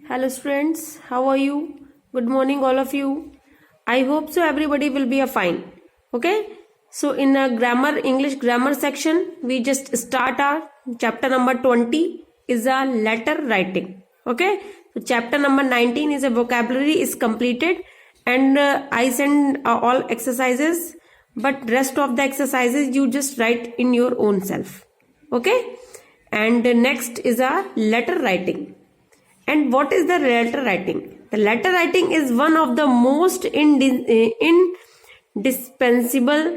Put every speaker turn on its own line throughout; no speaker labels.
Hello students, how are you? Good morning all of you. I hope so everybody will be fine. Okay? So in a English grammar section, we just start our chapter number 20 is a letter writing. Okay? So chapter number 19 is a vocabulary is completed and I send all exercises, but rest of the exercises you just write in your own self. Okay? And next is a letter writing. And what is the letter writing? The letter writing is one of the most indispensable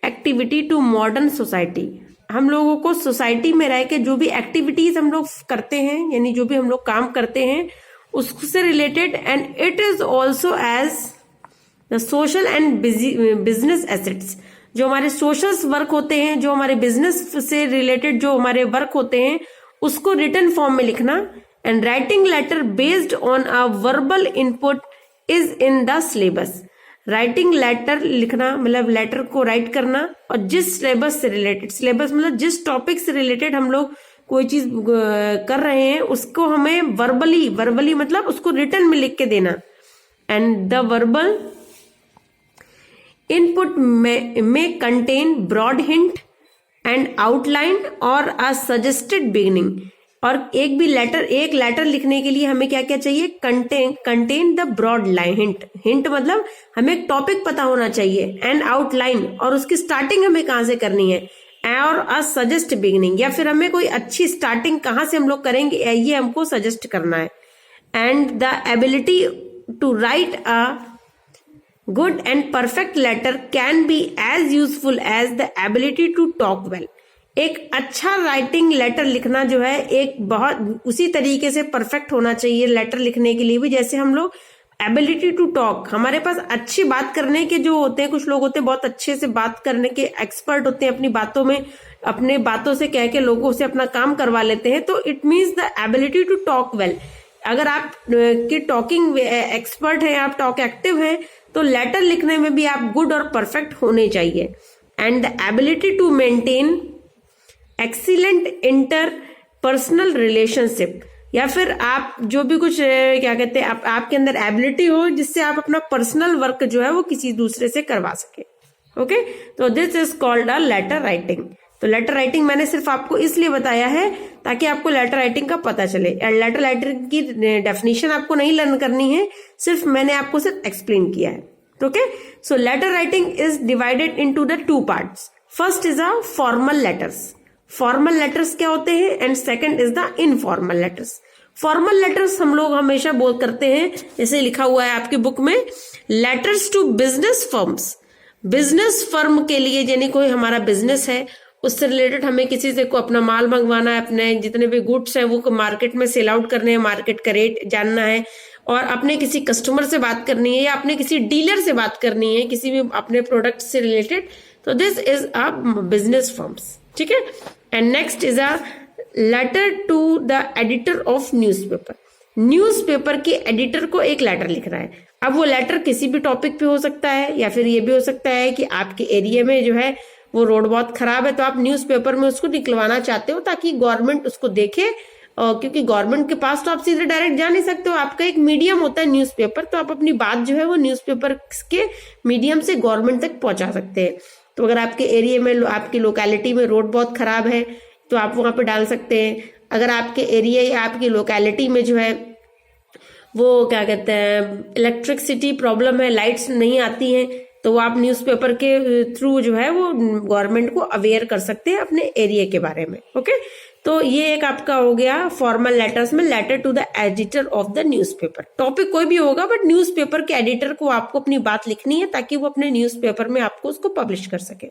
activity to modern society. हम लोगों को society में रह के जो भी activities हम लोग करते हैं, यानी जो भी हम लोग काम करते हैं उससे related, and it is also as the social and business assets. जो हमारे सोशल वर्क होते हैं, जो हमारे बिजनेस से रिलेटेड जो हमारे वर्क होते हैं, उसको रिटन फॉर्म में लिखना. And writing letter based on a verbal input is in the syllabus. Writing letter लिखना मतलब लेटर को राइट करना, और जिस सिलेबस से रिलेटेड, सिलेबस मतलब जिस टॉपिक से रिलेटेड हम लोग कोई चीज कर रहे हैं उसको हमें वर्बली मतलब उसको रिटन में लिख के देना. एंड द वर्बल इनपुट में content broad hint and outline और अ सजेस्टेड बिगिनिंग. और एक लेटर लिखने के लिए हमें क्या क्या चाहिए? Content the broad line hint मतलब हमें एक टॉपिक पता होना चाहिए, एंड आउटलाइन और उसकी स्टार्टिंग हमें कहां से करनी है, और अ सजेस्ट बिगिनिंग या फिर हमें कोई अच्छी स्टार्टिंग कहां से हम लोग करेंगे ये हमको सजेस्ट करना है. And the ability to write a good and perfect letter can be as useful as the ability to talk well. एक अच्छा राइटिंग लेटर लिखना जो है एक बहुत उसी तरीके से परफेक्ट होना चाहिए लेटर लिखने के लिए भी, जैसे हम लोग एबिलिटी टू टॉक, हमारे पास अच्छी बात करने के जो होते हैं, कुछ लोग होते हैं बहुत अच्छे से बात करने के एक्सपर्ट होते हैं, अपनी बातों में अपने बातों से कह के लोगों से अपना काम करवा लेते हैं. तो it means the ability to talk well. अगर आप की टॉकिंग एक्सपर्ट है, आप टॉक एक्टिव है, तो लेटर लिखने में भी आप गुड और परफेक्ट होने चाहिए. And the ability to maintain excellent interpersonal relationship, या फिर आप जो भी कुछ क्या कहते हैं आपके अंदर एबिलिटी हो जिससे आप अपना पर्सनल वर्क जो है वो किसी दूसरे से करवा सके. ओके, तो this is called a letter writing. तो लेटर राइटिंग मैंने सिर्फ आपको इसलिए बताया है ताकि आपको लेटर राइटिंग का पता चले. लेटर राइटिंग की डेफिनेशन आपको नहीं लर्न करनी है, सिर्फ मैंने आपको सिर्फ एक्सप्लेन किया है. Okay, so letter writing is divided into the two parts. First is a formal letters. Formal letters क्या होते हैं, and second is the informal letters. Formal letters हम लोग हमेशा बोल करते हैं, जैसे लिखा हुआ है आपकी बुक में, letters to business firms. Business firm के लिए, यानी कोई हमारा बिजनेस है उससे रिलेटेड हमें किसी से को अपना माल मंगवाना है, अपने जितने भी गुड्स है वो मार्केट में सेल आउट करने हैं, मार्केट का रेट जानना है, और अपने किसी कस्टमर से बात करनी है या अपने किसी डीलर से बात करनी है किसी भी अपने प्रोडक्ट से रिलेटेड. तो this is a business firms. ठीक है. And next is a letter to the editor of newspaper. Newspaper के एडिटर को एक लेटर लिखना है. अब वो लेटर किसी भी टॉपिक पे हो सकता है, या फिर ये भी हो सकता है कि आपके एरिया में जो है वो रोड बहुत खराब है, तो आप न्यूज़पेपर में उसको निकलवाना चाहते हो ताकि गवर्नमेंट उसको देखे, क्योंकि गवर्नमेंट के पास तो आप सीधे डायरेक्ट जा नहीं सकते हो, आपका एक मीडियम होता है न्यूज़पेपर, तो आप अपनी बात जो है वो न्यूज़पेपर के मीडियम से गवर्नमेंट तक पहुंचा सकते हैं. तो अगर आपके एरिया में, आपकी लोकेलिटी में रोड बहुत खराब है तो आप वहां पे डाल सकते हैं. अगर आपके एरिया या आपकी लोकेलिटी में जो है वो क्या कहते हैं इलेक्ट्रिसिटी प्रॉब्लम है, लाइट्स नहीं आती हैं, तो वो आप न्यूज़पेपर के थ्रू जो है वो गवर्नमेंट को अवेयर कर सकते हैं अपने एरिया के बारे में. ओके, तो ये एक आपका हो गया फॉर्मल लेटर्स में, letter to the editor of the newspaper. Topic कोई भी होगा, बट न्यूज़पेपर के एडिटर को आपको अपनी बात लिखनी है ताकि वो अपने न्यूज़पेपर में आपको उसको पब्लिश कर सके.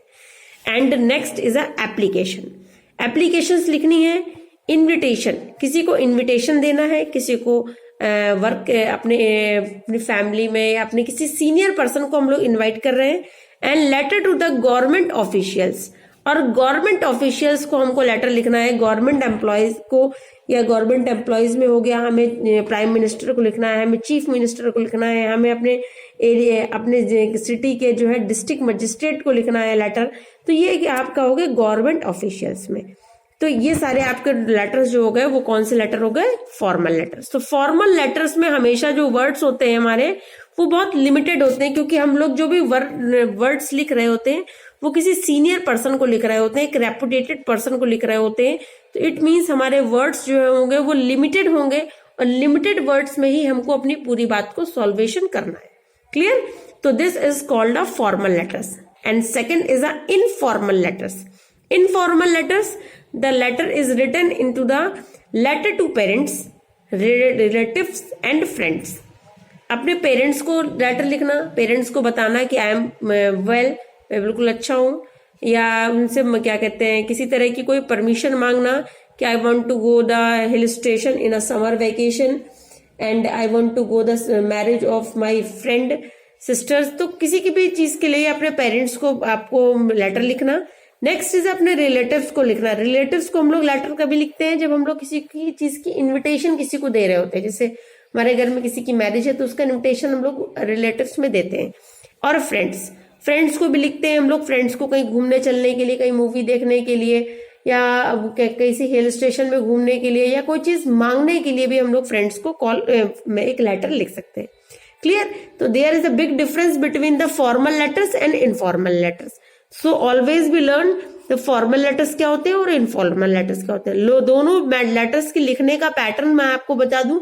And next is a application. Applications लिखनी है. इनविटेशन, किसी को इनविटेशन देना है, किसी को वर्क अपनी फैमिली में या अपने किसी सीनियर पर्सन को हम लोग इनवाइट कर रहे हैं. And letter to the government officials, और गवर्नमेंट ऑफिशियल्स को हमको लेटर लिखना है. गवर्नमेंट एम्प्लॉयज को, या गवर्नमेंट एम्प्लॉयज में हो गया, हमें प्राइम मिनिस्टर को लिखना है, हमें चीफ मिनिस्टर को लिखना है, हमें अपने एरिया, अपने सिटी के जो है डिस्ट्रिक्ट मजिस्ट्रेट को लिखना है लेटर. तो ये आपका हो गया गवर्नमेंट ऑफिशियल्स में. तो ये सारे आपके लेटर्स जो हो गए वो कौन से लेटर हो गए? Formal letters. तो फॉर्मल लेटर्स में हमेशा जो वर्ड्स होते हैं हमारे वो बहुत लिमिटेड होते हैं, क्योंकि हम लोग जो भी वर्ड्स लिख रहे होते हैं वो किसी सीनियर पर्सन को लिख रहे होते हैं, एक रेपुटेटेड पर्सन को लिख रहे होते हैं। तो इट मीन्स हमारे वर्ड्स जो होंगे वो लिमिटेड होंगे, और लिमिटेड वर्ड्स में ही हमको अपनी पूरी बात को सॉल्वेशन करना है। क्लियर? तो this is called a formal letters. And second is a informal letters. Informal letters, the letter is written into the letter to parents, relatives and friends। अपने पेरेंट्स को लेटर लिखना, पेरेंट्स को बताना कि I am well, मैं बिल्कुल अच्छा हूँ, या उनसे क्या कहते हैं किसी तरह की कोई परमिशन मांगना कि I want to go the hill station in a summer vacation and I want to go the marriage of my friend sisters. तो किसी की भी चीज के लिए अपने पेरेंट्स को आपको लेटर लिखना। नेक्स्ट इज अपने रिलेटिव्स को लिखना। रिलेटिव्स को हम लोग लेटर कभी लिखते हैं जब हम लोग किसी की चीज की इनविटेशन किसी को दे रहे होते हैं, जैसे हमारे घर में किसी की मैरिज है तो उसका इनविटेशन हम लोग रिलेटिव्स में देते हैं। और फ्रेंड्स, फ्रेंड्स को भी लिखते हैं हम लोग, फ्रेंड्स को कहीं घूमने चलने के लिए, कहीं मूवी देखने के लिए, या किसी हिल स्टेशन में घूमने के लिए, या कोई चीज मांगने के लिए भी हम लोग फ्रेंड्स को कॉल में एक लेटर लिख सकते हैं। क्लियर? तो there is a big difference between the formal letters and informal letters. So always we learn the formal letters क्या होते हैं और इनफॉर्मल लेटर्स क्या होते हैं। दोनों लेटर्स के लिखने का पैटर्न मैं आपको बता दूं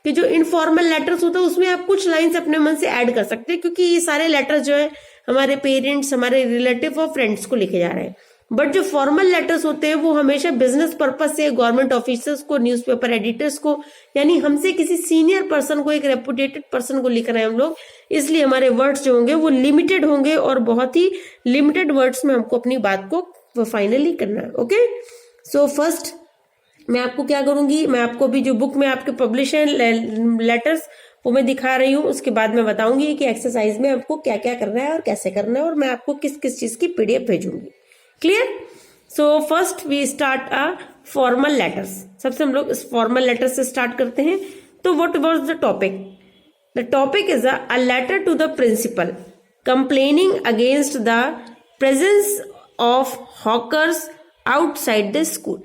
कि जो इनफॉर्मल लेटर्स होता है उसमें आप कुछ लाइंस अपने मन से ऐड कर सकते हैं, क्योंकि ये सारे लेटर्स जो है हमारे पेरेंट्स, हमारे रिलेटिव और फ्रेंड्स को लिखे जा रहे हैं। बट जो फॉर्मल लेटर्स होते हैं वो हमेशा बिजनेस पर्पज से गवर्नमेंट ऑफिसर्स को, न्यूज़पेपर एडिटर्स को, यानी हमसे किसी सीनियर पर्सन को, एक रेपुटेटेड पर्सन को लिख रहे हैं हम लोग, इसलिए हमारे वर्ड्स जो होंगे वो लिमिटेड होंगे और बहुत ही लिमिटेड वर्ड्स में हमको अपनी बात को फाइनली करना है। ओके, सो फर्स्ट मैं आपको क्या करूंगी, मैं आपको भी जो बुक में आपके पब्लिश है लेटर्स वो मैं दिखा रही हूँ, उसके बाद मैं बताऊंगी कि एक्सरसाइज में आपको क्या क्या करना है और कैसे करना है, और मैं आपको किस किस चीज की पीडीएफ भेजूंगी। Clear? So first we start a formal letters. सबसे हम लोग इस फॉर्मल लेटर से स्टार्ट करते हैं। तो what was the topic? The topic is a letter to the principal complaining against the presence of hawkers outside the school.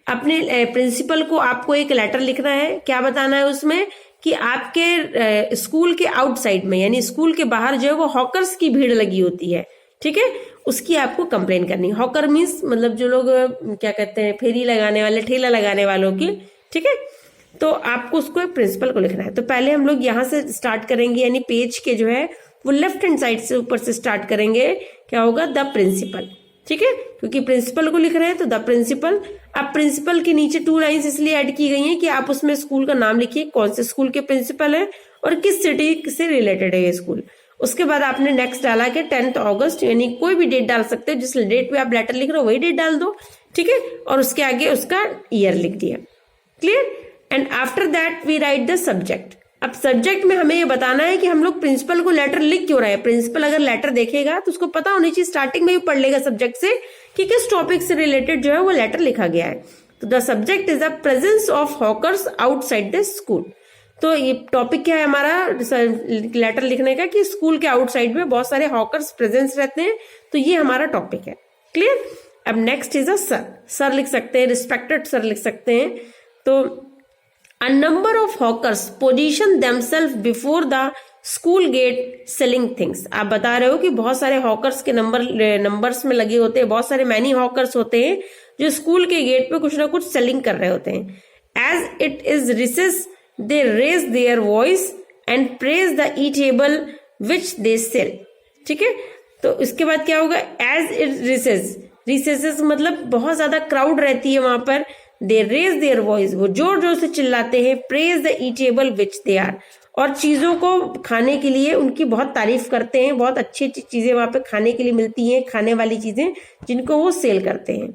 अपने principal को आपको एक लेटर लिखना है। क्या बताना है उसमें कि आपके स्कूल के आउटसाइड में, यानी स्कूल के बाहर जो है वो हॉकर्स की भीड़ लगी होती है, ठीक है, उसकी आपको कंप्लेन करनी। हॉकर मीन्स मतलब जो लोग क्या कहते हैं फेरी लगाने वाले, ठेला लगाने वालों की, ठीक है। तो आपको उसको प्रिंसिपल को लिखना है। तो पहले हम लोग यहाँ से स्टार्ट करेंगे, यानी पेज के जो है वो लेफ्ट हैंड साइड से ऊपर से स्टार्ट करेंगे। क्या होगा? द प्रिंसिपल, ठीक है, क्योंकि प्रिंसिपल को लिख रहे हैं तो द प्रिंसिपल। अब प्रिंसिपल के नीचे 2 लाइंस इसलिए ऐड की गई हैं कि आप उसमें स्कूल का नाम लिखिए, कौन से स्कूल के प्रिंसिपल है और किस सिटी से रिलेटेड है ये स्कूल। उसके बाद आपने नेक्स्ट डाला कि 10 अगस्त, यानी कोई भी डेट डाल सकते हो, जिस डेट पे आप लेटर लिख रहे हो वही डेट डाल दो, ठीक है, और उसके आगे उसका ईयर लिख दिया। Clear? And after that we write the subject. अब सब्जेक्ट में हमें ये बताना है कि हम लोग प्रिंसिपल को लेटर लिख क्यों रहे हैं। प्रिंसिपल अगर लेटर देखेगा तो उसको पता होनी चाहिए, स्टार्टिंग में ही पढ़ लेगा सब्जेक्ट से कि किस टॉपिक से रिलेटेड जो है वो लेटर लिखा गया है। तो the subject is the presence of hawkers outside the school. तो ये टॉपिक क्या है हमारा लेटर लिखने का, कि स्कूल के आउटसाइड में बहुत सारे हॉकर्स प्रेजेंस रहते हैं। तो ये हमारा टॉपिक है। क्लियर? अब next is a sir. Sir लिख सकते हैं, रिस्पेक्टेड सर लिख सकते हैं। तो a number of hawkers position themselves before the school gate selling things। आप बता रहे हो कि बहुत सारे हॉकर्स के नंबर्स में लगे होते हैं, बहुत सारे मैनी हॉकर्स होते हैं जो स्कूल के गेट पे कुछ ना कुछ सेलिंग कर रहे होते हैं। As it is recess, they raise their voice and praise the eatable which they sell। ठीक है, तो इसके बाद क्या होगा? As it recess, recesses मतलब बहुत ज्यादा क्राउड रहती है वहां पर। They raise their voice, वो जोर जोर से चिल्लाते हैं। Praise the eatable which they are, और चीजों को खाने के लिए उनकी बहुत तारीफ करते हैं। बहुत अच्छी अच्छी चीजें वहां पे खाने के लिए मिलती हैं, खाने वाली चीजें जिनको वो सेल करते हैं।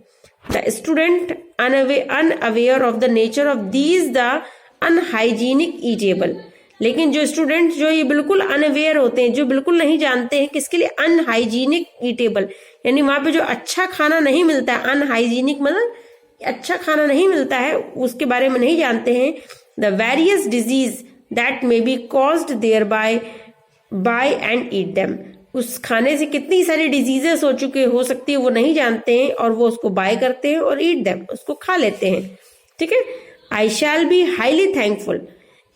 The student unaware of the nature of these the unhygienic eatable। लेकिन जो स्टूडेंट जो ये बिल्कुल अनअवेयर होते हैं, जो बिल्कुल नहीं जानते हैं किसके लिए अनहाइजीनिक ईटेबल, यानी वहां पे जो अच्छा खाना नहीं मिलता है, अनहाइजीनिक मतलब अच्छा खाना नहीं मिलता है, उसके बारे में नहीं जानते हैं। The various disease that may be caused thereby and eat them, उस खाने से कितनी सारी डिजीजेस हो सकती है वो नहीं जानते हैं, और वो उसको बाय करते हैं और ईट देम, उसको खा लेते हैं। ठीक है, I shall be highly thankful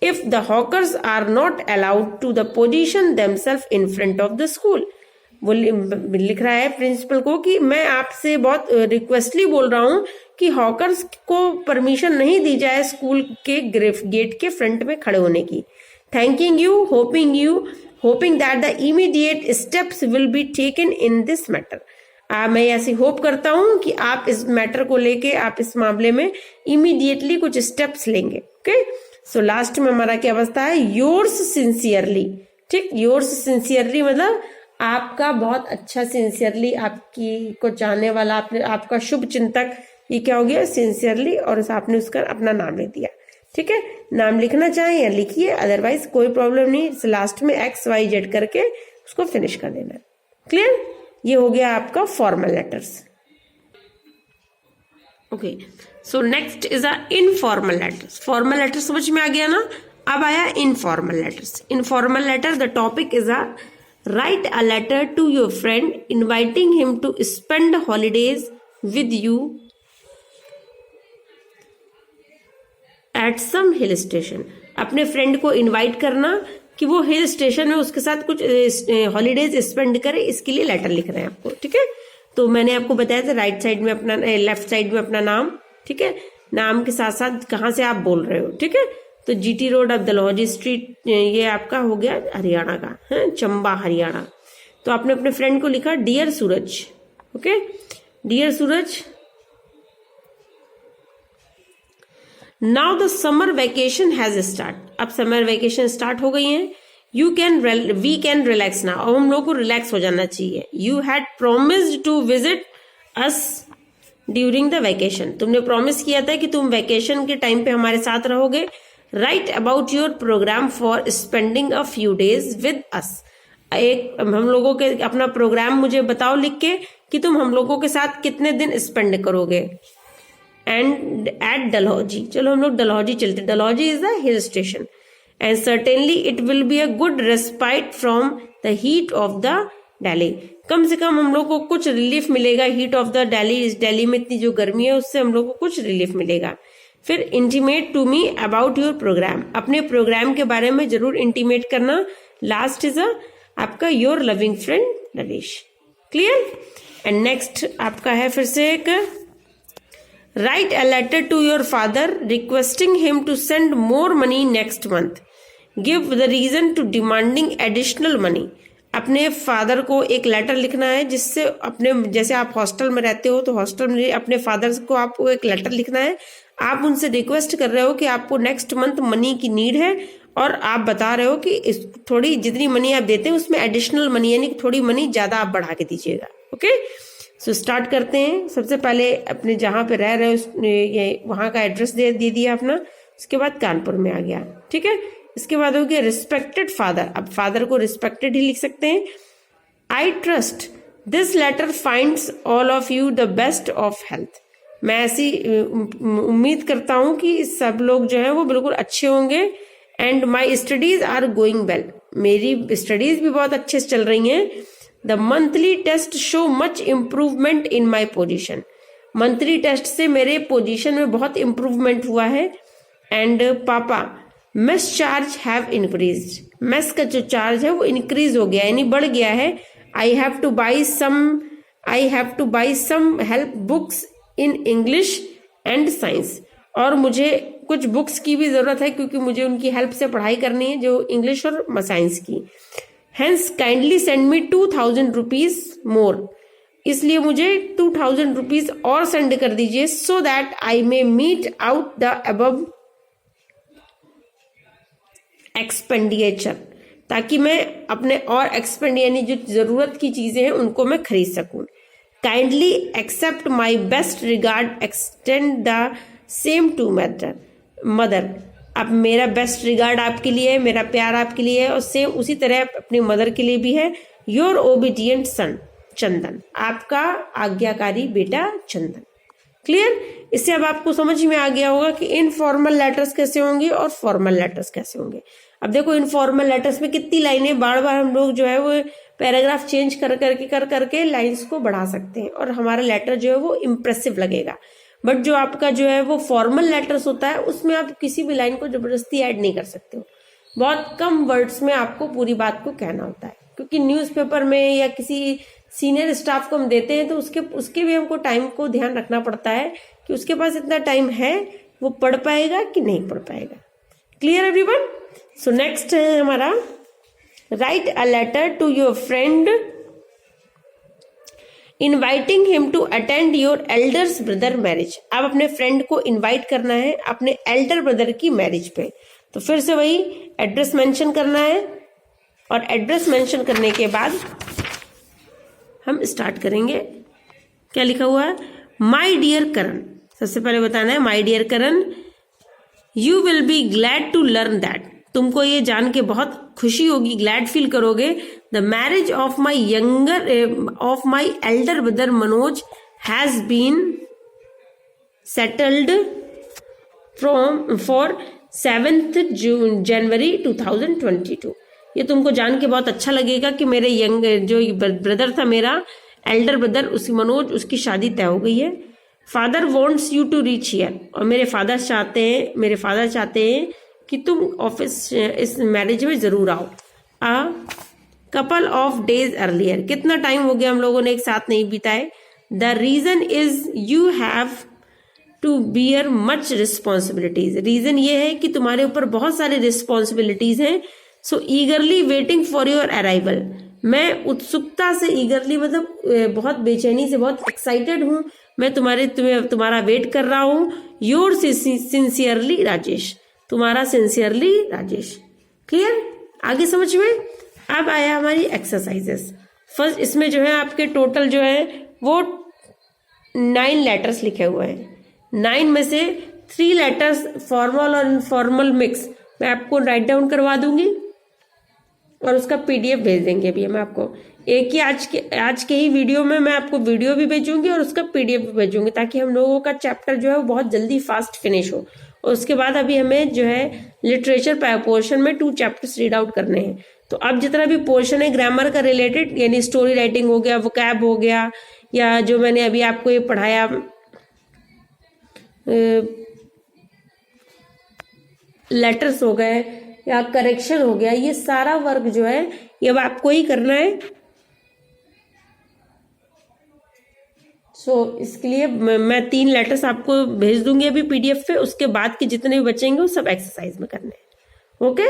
if the hawkers are not allowed to the position themselves in front of the school. वो लिख रहा है प्रिंसिपल को कि मैं आपसे बहुत रिक्वेस्टली बोल रहा हूं कि हॉकर्स को परमिशन नहीं दी जाए स्कूल के गेट के फ्रंट में खड़े होने की। Thanking you, hoping that the immediate steps will be taken in this matter. मैं ऐसी होप करता हूं कि आप इस मैटर को लेके, आप इस मामले में इमीडिएटली कुछ स्टेप्स लेंगे। ओके, सो लास्ट में हमारा क्या बचता है, योर्स सिंसियरली। ठीक, योर्स सिंसियरली मतलब आपका बहुत अच्छा, सिंसियरली आपकी को चाहने वाला, आपका शुभ चिंतक, ये क्या हो गया, सिंसियरली, और आपने उसका अपना नाम लिख दिया। ठीक है, नाम लिखना चाहे या लिखिए, अदरवाइज कोई प्रॉब्लम नहीं, लास्ट में XYZ करके उसको फिनिश कर देना। क्लियर, ये हो गया आपका formal letters. Okay, so next is a informal letters. Formal letter समझ में आ गया ना, अब आया informal letters. Informal letter, the topic is a write a letter to your friend inviting him to spend holidays with you at some hill station। अपने friend को invite करना कि वो हिल स्टेशन में उसके साथ कुछ हॉलीडेज स्पेंड करे, इसके लिए लेटर लिख रहे हैं आपको। ठीक है, तो मैंने आपको बताया था राइट साइड में अपना, लेफ्ट साइड में अपना नाम। ठीक है, नाम के साथ साथ कहाँ से आप बोल रहे हो। ठीक है, तो GT रोड अब डलहौजी स्ट्रीट, ये आपका हो गया हरियाणा का है, चंबा हरियाणा। तो आपने अपने फ्रेंड को लिखा dear Suraj. Okay, dear Suraj, now the summer vacation has start. अब समर वेकेशन स्टार्ट हो गई है। We can relax now. अब हम लोग को रिलैक्स हो जाना चाहिए। You had promised to visit us during the vacation. तुमने प्रॉमिस किया था कि तुम वेकेशन के टाइम पे हमारे साथ रहोगे। Right about your programme for spending a few days with us. एक हम लोगों के अपना प्रोग्राम मुझे बताओ लिख के कि तुम हम लोगों के साथ कितने दिन स्पेंड करोगे। एंड एट डलहौजी, चलो हम लोग डलहौजी चलते। Dalhousie is the hill station and certainly it will be a good respite from the heat of the Delhi. कम से कम हम लोग को कुछ रिलीफ मिलेगा हीट ऑफ द दिल्ली। इस दिल्ली में इतनी जो गर्मी है उससे हम लोग को कुछ रिलीफ मिलेगा। फिर intimate to me about your programme. अपने प्रोग्राम के बारे में जरूर इंटीमेट करना। लास्ट इज आपका your loving friend Naresh. Clear, and next आपका है फिर से एक, write a letter to your father requesting him to send more money next month. Give the reason to demanding additional money. अपने फादर को एक लेटर लिखना है जिससे अपने, जैसे आप हॉस्टल में रहते हो तो हॉस्टल में अपने फादर को आपको एक लेटर लिखना है। आप उनसे रिक्वेस्ट कर रहे हो कि आपको नेक्स्ट मंथ मनी की नीड है, और आप बता रहे हो कि इस थोड़ी जितनी मनी आप देते हैं उसमें एडिशनल मनी, यानी कि थोड़ी मनी ज्यादा आप बढ़ा के दीजिएगा। ओके, सो स्टार्ट करते हैं। सबसे पहले अपने जहां पे रह रहे हो ये वहां का एड्रेस दे दिया अपना। उसके बाद कानपुर में आ गया। ठीक है, इसके बाद हो गया रिस्पेक्टेड फादर। अब फादर को रिस्पेक्टेड ही लिख सकते हैं। I trust this letter finds all of you the best of health. मैं ऐसी उम्मीद करता हूं कि सब लोग जो है वो बिल्कुल अच्छे होंगे। And my studies are going well. मेरी स्टडीज भी बहुत अच्छे से चल रही हैं। The monthly test show much improvement in my position. Monthly test से मेरे पोजीशन में बहुत इम्प्रूवमेंट हुआ है। एंड पापा mess charge have increased. Mess का जो चार्ज है वो इंक्रीज हो गया, यानी बढ़ गया है। I have to buy some help books in English and science. और मुझे कुछ बुक्स की भी जरूरत है क्योंकि मुझे उनकी हेल्प से पढ़ाई करनी है, जो इंग्लिश और साइंस की। Hence kindly send me 2000 rupees more. इसलिए मुझे 2000 रुपीज और सेंड कर दीजिए, so that I may meet out the above expenditure. ताकि मैं अपने और एक्सपेंड यानी जो जरूरत की चीजें हैं उनको मैं खरीद सकूं। Kindly accept my best regard, extend the same to mother. अब मेरा बेस्ट रिगार्ड आपके लिए है, मेरा प्यार आपके लिए है, और सेम उसी तरह अपनी मदर के लिए भी है। योर ओबीडियंट सन चंदन। आपका आज्ञाकारी बेटा चंदन। क्लियर, इससे अब आपको समझ में आ गया होगा कि इनफॉर्मल लेटर्स कैसे होंगे और फॉर्मल लेटर्स कैसे होंगे। अब देखो इनफॉर्मल लेटर्स में कितनी लाइनें बार बार हम लोग जो है वो पैराग्राफ चेंज कर करके लाइंस को बढ़ा सकते हैं और हमारा लेटर जो है वो इम्प्रेसिव लगेगा। बट जो आपका जो है वो फॉर्मल लेटर्स होता है उसमें आप किसी भी लाइन को जबरदस्ती ऐड नहीं कर सकते हो। बहुत कम वर्ड्स में आपको पूरी बात को कहना होता है, क्योंकि न्यूज़पेपर में या किसी सीनियर स्टाफ को हम देते हैं तो उसके भी हमको टाइम को ध्यान रखना पड़ता है कि उसके पास इतना टाइम है, वो पढ़ पाएगा कि नहीं पढ़ पाएगा। Clear everyone? सो नेक्स्ट है हमारा write a letter to your friend inviting him to attend your elders brother marriage. आप अपने फ्रेंड को इनवाइट करना है अपने एल्डर ब्रदर की मैरिज पे, तो फिर से वही एड्रेस मेंशन करना है और एड्रेस मेंशन करने के बाद हम स्टार्ट करेंगे। क्या लिखा हुआ है? My dear Karan. सबसे पहले बताना है my dear Karan, you will be glad to learn that. तुमको ये जान के बहुत खुशी होगी, ग्लैड फील करोगे, the marriage of my elder brother Manoj has been settled for 7th January 2022। ये तुमको जान के बहुत अच्छा लगेगा कि मेरे जो ब्रदर था मेरा एल्डर ब्रदर, उसकी मनोज, उसकी शादी तय हो गई है। Father wants you to reach here. और मेरे फादर चाहते हैं कि तुम ऑफिस इस मैरिज में जरूर आओ। A couple of days earlier. कितना टाइम हो गया हम लोगों ने एक साथ नहीं बिताए। The reason is you have to bear much responsibilities. Reason ये है कि तुम्हारे ऊपर बहुत सारी रिस्पॉन्सिबिलिटीज हैं। So eagerly waiting for your arrival. मैं उत्सुकता से, ईगरली मतलब बहुत बेचैनी से, बहुत एक्साइटेड हूँ, मैं तुम्हारा वेट कर रहा हूँ। Your sincerely Rajesh. तुम्हारा सिंसियरली राजेश। क्लियर? आगे समझ में? अब आया हमारी एक्सरसाइजेस। फर्स्ट इसमें जो है आपके टोटल जो है वो 9 लेटर्स लिखे हुए हैं। 9 में से 3 लेटर्स फॉर्मल और इनफॉर्मल मिक्स मैं आपको राइट डाउन करवा दूंगी और उसका PDF भेज देंगे अभी हम आपको। एक ही आज के ही वीडियो में मैं आपको वीडियो भी भेजूंगी और उसका PDF भी भेजूंगी, ताकि हम लोगों का चैप्टर जो है वो बहुत जल्दी फास्ट फिनिश हो। और उसके बाद अभी हमें जो है लिटरेचर पोर्शन में 2 चैप्टर्स रीड आउट करने हैं। तो अब जितना भी पोर्शन है ग्रामर का रिलेटेड, यानी स्टोरी राइटिंग हो गया, वोकैब हो गया, या जो मैंने अभी आपको ये पढ़ाया लेटर्स हो गए या करेक्शन हो गया, ये सारा वर्क जो है ये अब आपको ही करना है। इसके लिए मैं 3 लेटर्स आपको भेज दूंगी अभी PDF पे। उसके बाद के जितने भी बचेंगे वो सब एक्सरसाइज में करने हैं। ओके?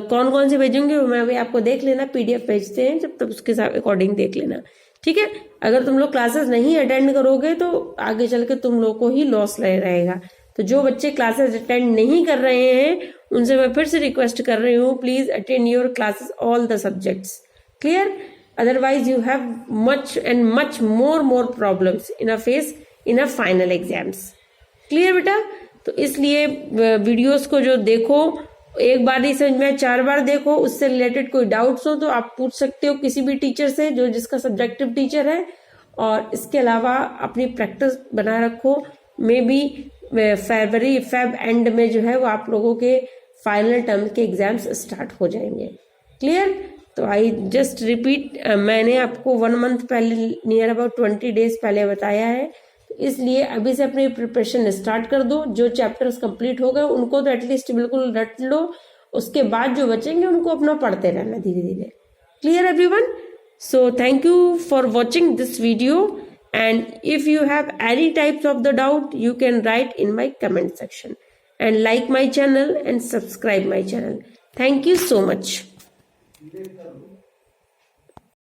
कौन कौन से भेजूंगी मैं अभी आपको देख लेना, PDF भेजते हैं जब तक उसके अकॉर्डिंग देख लेना। ठीक है? अगर तुम लोग क्लासेस नहीं अटेंड करोगे तो आगे चल के तुम लोग को ही लॉस रहेगा। तो जो बच्चे क्लासेस अटेंड नहीं कर रहे हैं उनसे मैं फिर से रिक्वेस्ट कर रही हूँ, please attend your classes all the subjects. Clear? Otherwise you have much more problems in a final exams. Clear बेटा? तो इसलिए वीडियोस को जो देखो, एक बार नहीं समझ में 4 बार देखो। उससे रिलेटेड कोई डाउट्स हो तो आप पूछ सकते हो किसी भी टीचर से जो जिसका सब्जेक्टिव टीचर है। और इसके अलावा अपनी प्रैक्टिस बनाए रखो। मे बी फेब एंड में जो है वो आप लोगों के फाइनल टर्म के एग्जाम्स स्टार्ट हो जाएंगे। क्लियर? तो आई जस्ट रिपीट, मैंने आपको 1 मंथ पहले, नियर अबाउट 20 डेज पहले बताया है। तो इसलिए अभी से अपनी प्रिपरेशन स्टार्ट कर दो। जो चैप्टर्स कंप्लीट हो गए उनको तो एटलीस्ट बिल्कुल रट लो, उसके बाद जो बचेंगे उनको अपना पढ़ते रहना धीरे धीरे। Clear everyone? So thank you for watching this video, and if you have any types of the doubt you can write in my comment section, and like my channel and subscribe my channel. Thank you so much.